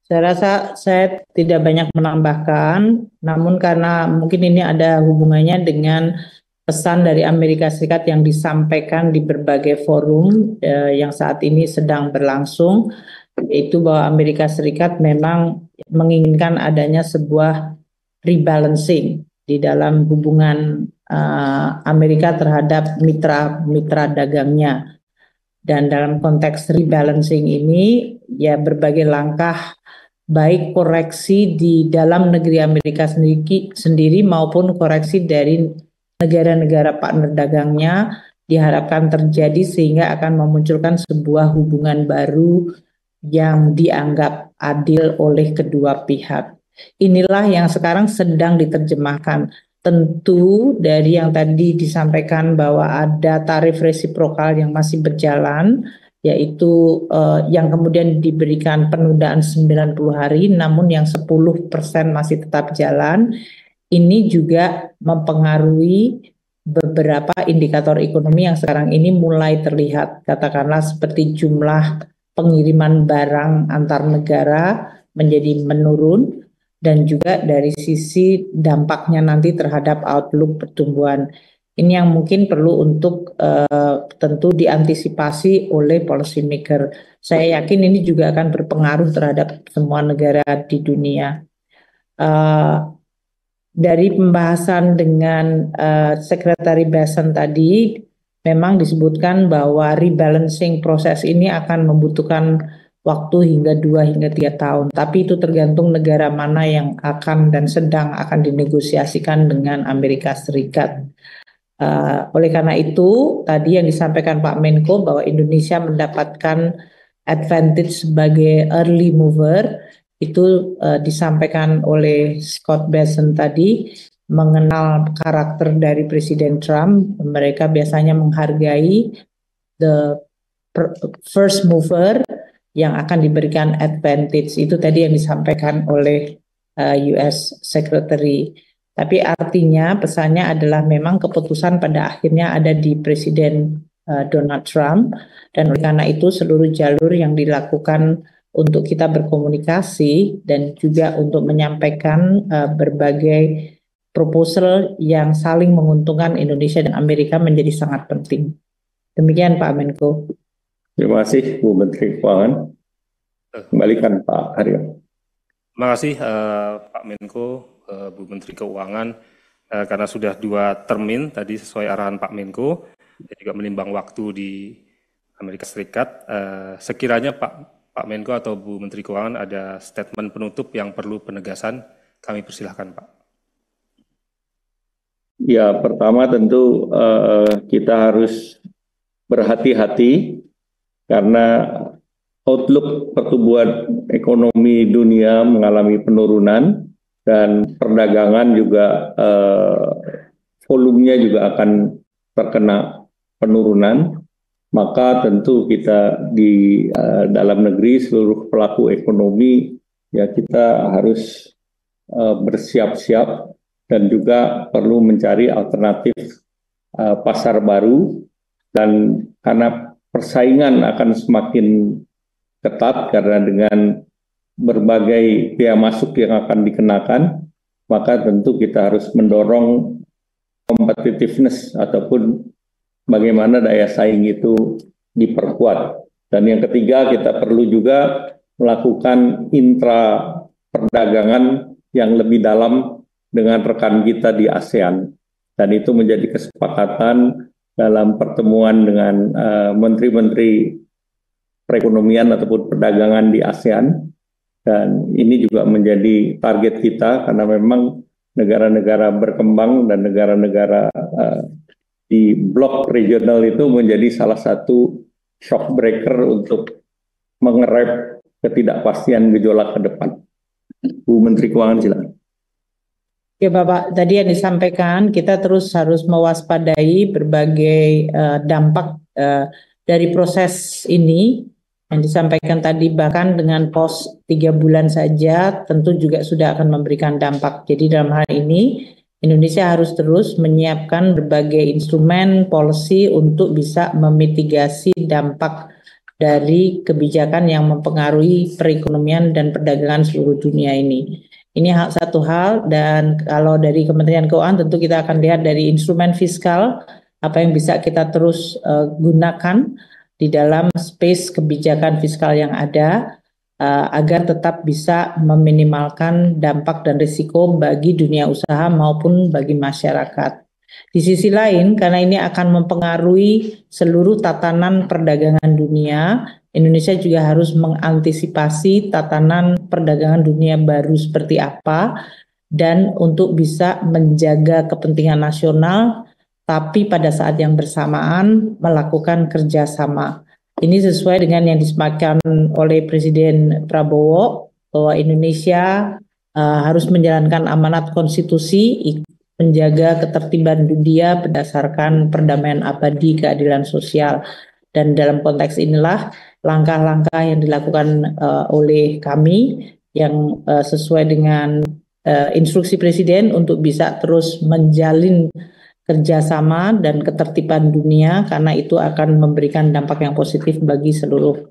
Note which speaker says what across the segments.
Speaker 1: Saya rasa saya tidak banyak menambahkan, namun karena mungkin ini ada hubungannya dengan pesan dari Amerika Serikat yang disampaikan di berbagai forum yang saat ini sedang berlangsung, yaitu bahwa Amerika Serikat memang menginginkan adanya sebuah rebalancing di dalam hubungan Amerika terhadap mitra dagangnya. Dan dalam konteks rebalancing ini, ya berbagai langkah baik koreksi di dalam negeri Amerika sendiri maupun koreksi dari negara-negara partner dagangnya diharapkan terjadi sehingga akan memunculkan sebuah hubungan baru yang dianggap adil oleh kedua pihak. Inilah yang sekarang sedang diterjemahkan. Tentu dari yang tadi disampaikan bahwa ada tarif resiprokal yang masih berjalan, yaitu yang kemudian diberikan penundaan 90 hari, namun yang 10% masih tetap jalan. Ini juga mempengaruhi beberapa indikator ekonomi yang sekarang ini mulai terlihat, katakanlah seperti jumlah pengiriman barang antar negara menjadi menurun, dan juga dari sisi dampaknya nanti terhadap outlook pertumbuhan. Ini yang mungkin perlu untuk tentu diantisipasi oleh policy maker. Saya yakin ini juga akan berpengaruh terhadap semua negara di dunia. Dari pembahasan dengan Sekretari Bessent tadi, memang disebutkan bahwa rebalancing proses ini akan membutuhkan waktu hingga 2 hingga 3 tahun. Tapi itu tergantung negara mana yang akan dan sedang akan dinegosiasikan dengan Amerika Serikat. Oleh karena itu, tadi yang disampaikan Pak Menko bahwa Indonesia mendapatkan advantage sebagai early mover, itu disampaikan oleh Scott Bessent tadi, mengenal karakter dari Presiden Trump. Mereka biasanya menghargai the first mover yang akan diberikan advantage. Itu tadi yang disampaikan oleh US Secretary. Tapi artinya pesannya adalah memang keputusan pada akhirnya ada di Presiden Donald Trump, dan oleh karena itu seluruh jalur yang dilakukan untuk kita berkomunikasi dan juga untuk menyampaikan berbagai proposal yang saling menguntungkan Indonesia dan Amerika menjadi sangat penting. Demikian Pak Menko.
Speaker 2: Terima kasih Bu Menteri Keuangan. Kembalikan Pak Haryo.
Speaker 3: Terima kasih Pak Menko, Bu Menteri Keuangan, karena sudah 2 termin tadi sesuai arahan Pak Menko, dan juga menimbang waktu di Amerika Serikat. Sekiranya Pak Menko atau Bu Menteri Keuangan ada statement penutup yang perlu penegasan, kami persilahkan Pak.
Speaker 2: Ya, pertama tentu kita harus berhati-hati karena outlook pertumbuhan ekonomi dunia mengalami penurunan dan perdagangan juga volumenya juga akan terkena penurunan. Maka tentu kita di dalam negeri, seluruh pelaku ekonomi, ya kita harus bersiap-siap dan juga perlu mencari alternatif pasar baru, dan karena persaingan akan semakin ketat karena dengan berbagai biaya masuk yang akan dikenakan, maka tentu kita harus mendorong competitiveness ataupun bagaimana daya saing itu diperkuat. Dan yang ketiga, kita perlu juga melakukan intra perdagangan yang lebih dalam dengan rekan kita di ASEAN. Dan itu menjadi kesepakatan dalam pertemuan dengan menteri-menteri perekonomian ataupun perdagangan di ASEAN. Dan ini juga menjadi target kita karena memang negara-negara berkembang dan negara-negara di blok regional itu menjadi salah satu shock breaker untuk mengerem ketidakpastian gejolak ke depan. Bu Menteri Keuangan silakan.
Speaker 1: Ya Bapak, tadi yang disampaikan kita terus harus mewaspadai berbagai dampak dari proses ini yang disampaikan tadi, bahkan dengan pos 3 bulan saja tentu juga sudah akan memberikan dampak. Jadi dalam hal ini Indonesia harus terus menyiapkan berbagai instrumen policy untuk bisa memitigasi dampak dari kebijakan yang mempengaruhi perekonomian dan perdagangan seluruh dunia ini. Ini satu hal, dan kalau dari Kementerian Keuangan tentu kita akan lihat dari instrumen fiskal apa yang bisa kita terus gunakan di dalam space kebijakan fiskal yang ada agar tetap bisa meminimalkan dampak dan risiko bagi dunia usaha maupun bagi masyarakat. Di sisi lain, karena ini akan mempengaruhi seluruh tatanan perdagangan dunia, Indonesia juga harus mengantisipasi tatanan perdagangan dunia baru seperti apa, dan untuk bisa menjaga kepentingan nasional, tapi pada saat yang bersamaan melakukan kerjasama. Ini sesuai dengan yang disampaikan oleh Presiden Prabowo, bahwa Indonesia harus menjalankan amanat konstitusi, menjaga ketertiban dunia berdasarkan perdamaian abadi, keadilan sosial. Dan dalam konteks inilah langkah-langkah yang dilakukan oleh kami yang sesuai dengan instruksi Presiden untuk bisa terus menjalin kerjasama dan ketertiban dunia, karena itu akan memberikan dampak yang positif bagi seluruh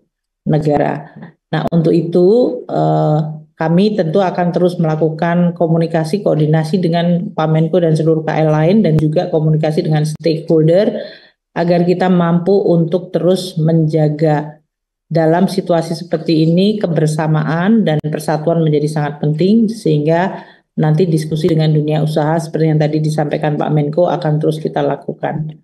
Speaker 1: negara. Nah, untuk itu kami tentu akan terus melakukan komunikasi koordinasi dengan Pak Menko dan seluruh KL lain, dan juga komunikasi dengan stakeholder agar kita mampu untuk terus menjaga dalam situasi seperti ini kebersamaan dan persatuan menjadi sangat penting, sehingga nanti diskusi dengan dunia usaha seperti yang tadi disampaikan Pak Menko akan terus kita lakukan.